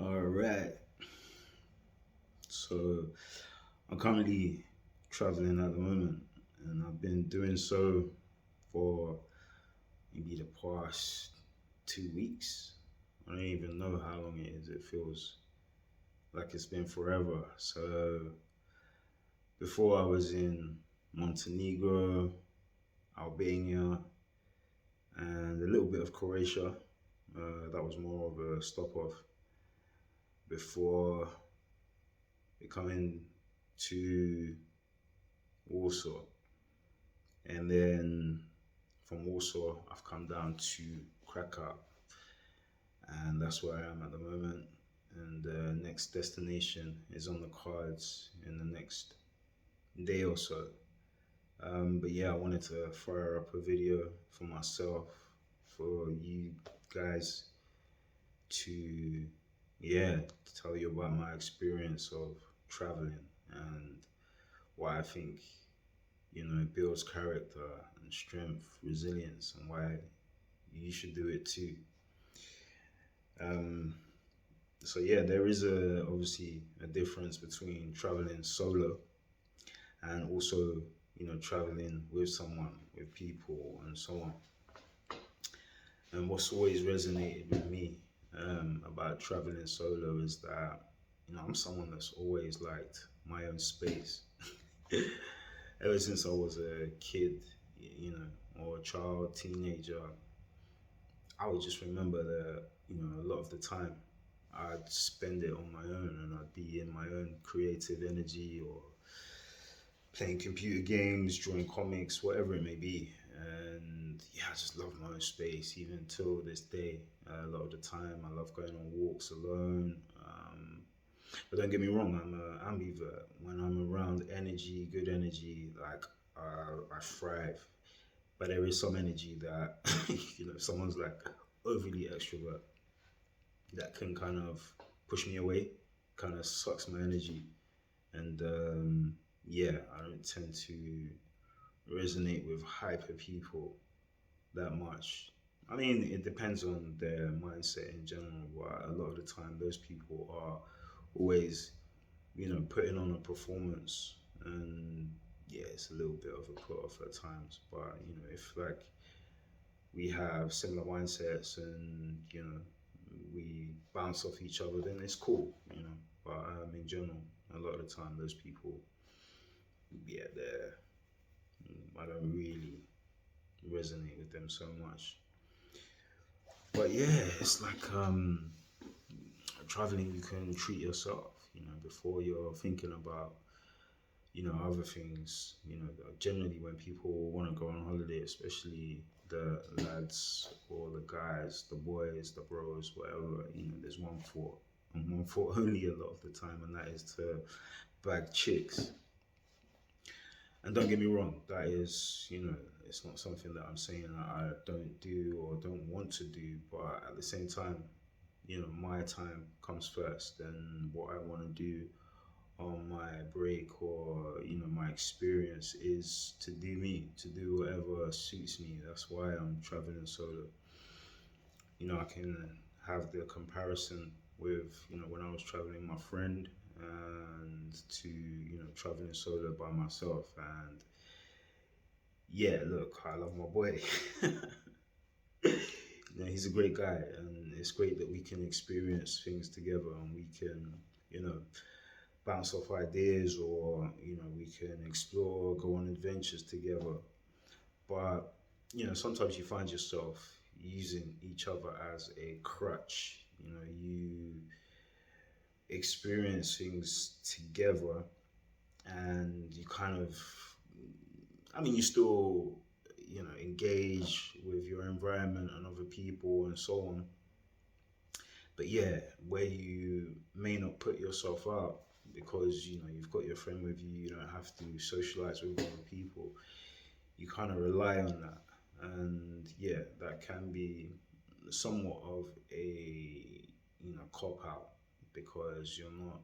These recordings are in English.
All right. So I'm currently traveling at the moment, and I've been doing so for maybe the past 2 weeks. I don't even know how long it is. It feels like it's been forever. So before I was in Montenegro, Albania, and a little bit of Croatia. That was more of a stop off before coming to Warsaw. And then from Warsaw, I've come down to Krakow, and that's where I am at the moment. And the next destination is on the cards in the next day or so. But yeah, I wanted to fire up a video for myself, for you guys to, yeah, tell you about my experience of traveling and why I think, it builds character and strength, resilience, and why you should do it too. Um, so yeah, there is obviously a difference between traveling solo and also traveling with someone, with people, and so on. And what's always resonated with me about traveling solo is that I'm someone that's always liked my own space. Ever since I was a kid, or a child, teenager, I would just remember that, a lot of the time I'd spend it on my own and I'd be in my own creative energy or playing computer games, drawing comics, whatever it may be. And yeah, I just love my own space, even till this day. A lot of the time, I love going on walks alone. But don't get me wrong, I'm an ambivert. When I'm around energy, good energy, like I thrive. But there is some energy that, if someone's like overly extrovert, that can kind of push me away, kind of sucks my energy. And yeah, I don't tend to resonate with hyper people that much. I mean, it depends on their mindset in general, but a lot of the time, those people are always, putting on a performance. And yeah, it's a little bit of a put off at times. But, if like we have similar mindsets and, we bounce off each other, then it's cool. But in general, a lot of the time, those people, yeah, I don't really resonate with them so much. But yeah, it's like traveling. You can treat yourself, before you're thinking about other things. Generally when people want to go on holiday, especially the lads or the guys, the boys, the bros, whatever. There's one thought and one thought only a lot of the time, and that is to bag chicks. And don't get me wrong, that is, it's not something that I'm saying that I don't do or don't want to do, but at the same time, my time comes first, and what I want to do on my break or, my experience is to do me, to do whatever suits me. That's why I'm traveling solo. I can have the comparison with, when I was traveling with my friend and to, traveling solo by myself. And yeah, look, I love my boy. He's a great guy, and it's great that we can experience things together and we can, you know, bounce off ideas or, we can explore, go on adventures together. But, sometimes you find yourself using each other as a crutch. You experience things together and you kind of, I mean, you still, engage with your environment and other people and so on. But yeah, where you may not put yourself out because you've got your friend with you, you don't have to socialize with other people. You kind of rely on that, and yeah, that can be somewhat of a cop out because you're not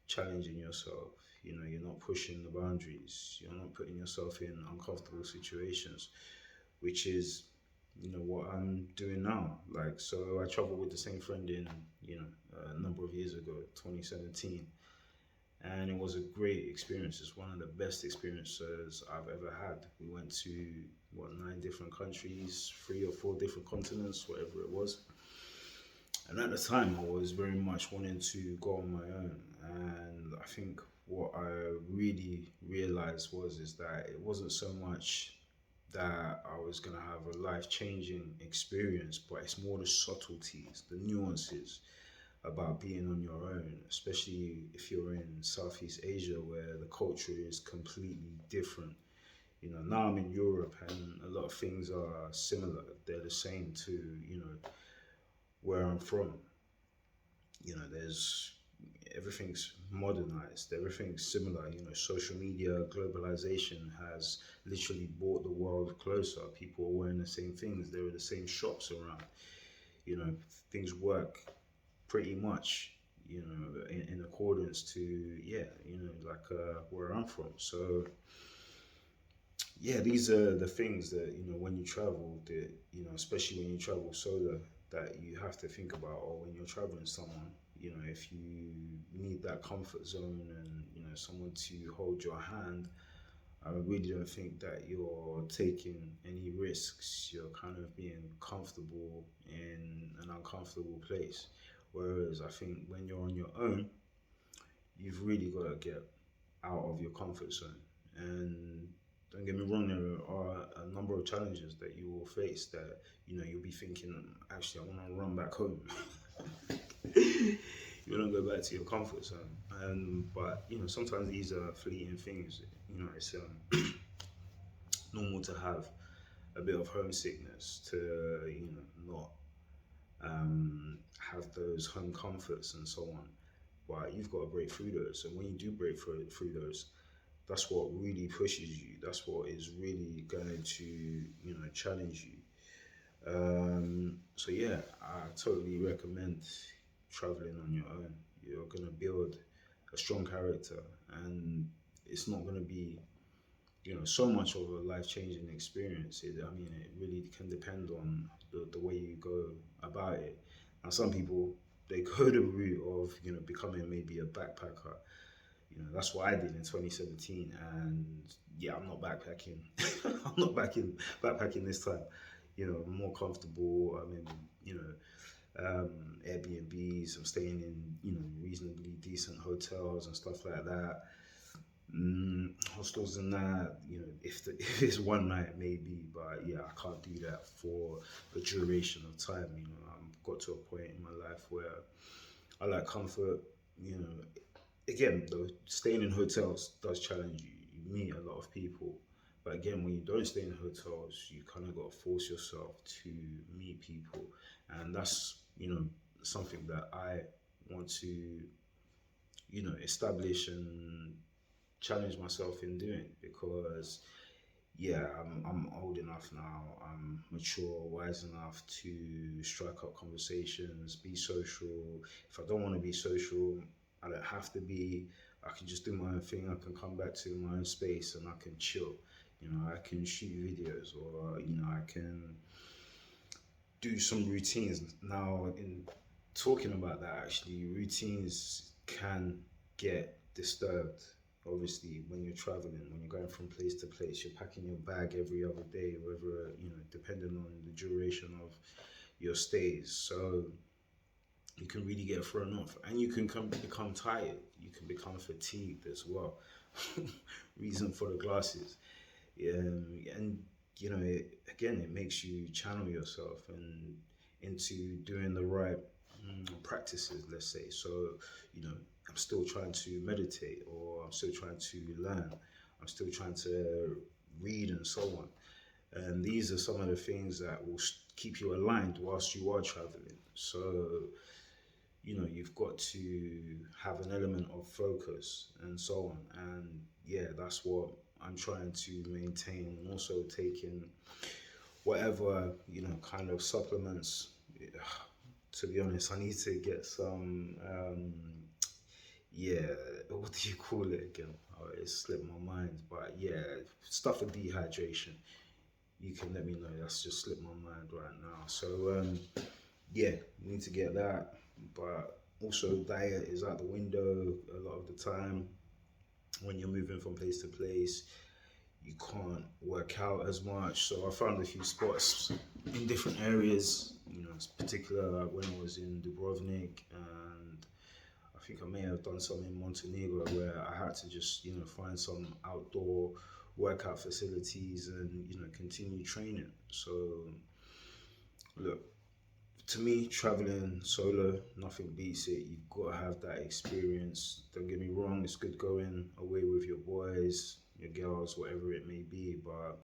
challenging yourself. You're not pushing the boundaries. You're not putting yourself in uncomfortable situations, which is what I'm doing now. Like, so I traveled with the same friend in, a number of years ago, 2017, and it was a great experience. It's one of the best experiences I've ever had. We went to what, 9 different countries, 3 or 4 different continents, whatever it was. And at the time, I was very much wanting to go on my own. And I think what I really realized was is that it wasn't so much that I was gonna have a life changing experience, but it's more the subtleties, the nuances about being on your own, especially if you're in Southeast Asia where the culture is completely different. Now I'm in Europe and a lot of things are similar. They're the same to, where I'm from. There's everything's modernized, everything's similar. Social media, globalization has literally brought the world closer. People are wearing the same things, there are the same shops around. You know, things work pretty much, in accordance to, yeah, like where I'm from. So yeah, these are the things that, when you travel, that, especially when you travel solo, that you have to think about, or when you're traveling someone, if you need that comfort zone and, someone to hold your hand, I really don't think that you're taking any risks. You're kind of being comfortable in an uncomfortable place. Whereas I think when you're on your own, you've really got to get out of your comfort zone. And don't get me wrong, there are a number of challenges that you will face that, you'll be thinking, actually, I want to run back home. You want to go back to your comfort zone. But, sometimes these are fleeting things. It's normal to have a bit of homesickness, to, not have those home comforts and so on. But you've got to break through those. And when you do break through those, that's what really pushes you. That's what is really going to, challenge you. So yeah, I totally recommend traveling on your own. You're gonna build a strong character, and it's not gonna be, so much of a life changing experience. It really can depend on the way you go about it. Now, some people, they go the route of, becoming maybe a backpacker. That's what I did in 2017, and yeah, I'm not backpacking. I'm not backpacking this time. I'm more comfortable. I'm in, Airbnbs. I'm staying in, reasonably decent hotels and stuff like that. Hostels and that, if it's one night maybe, but yeah, I can't do that for a duration of time. I've got to a point in my life where I like comfort. Again, though, staying in hotels does challenge you. You meet a lot of people, but again, when you don't stay in hotels, you kind of got to force yourself to meet people, and that's, something that I want to, establish and challenge myself in doing, because yeah, I'm old enough now, I'm mature, wise enough to strike up conversations, be social. If I don't want to be social, I don't have to be. I can just do my own thing. I can come back to my own space and I can chill. I can shoot videos, or I can do some routines. Now, in talking about that, actually, routines can get disturbed. Obviously, when you're traveling, when you're going from place to place, you're packing your bag every other day, whether, depending on the duration of your stays. So you can really get thrown off, and you can become tired. You can become fatigued as well. Reason for the glasses. And it makes you channel yourself and into doing the right practices, let's say. So I'm still trying to meditate, or I'm still trying to learn, I'm still trying to read and so on. And these are some of the things that will keep you aligned whilst you are traveling. So you've got to have an element of focus and so on. And yeah, that's what I'm trying to maintain, and also taking whatever, kind of supplements. To be honest, I need to get some, yeah, what do you call it again? Oh, it slipped my mind, but yeah, stuff for dehydration. you can let me know. That's just slipped my mind right now. So yeah, we need to get that. But also diet is out the window a lot of the time when you're moving from place to place. You can't work out as much. So I found a few spots in different areas. You know, it's particular when I was in Dubrovnik, and I think I may have done some in Montenegro where I had to just find some outdoor workout facilities and continue training. So look, to me, traveling solo, nothing beats it. You've got to have that experience. Don't get me wrong, it's good going away with your boys, your girls, whatever it may be, but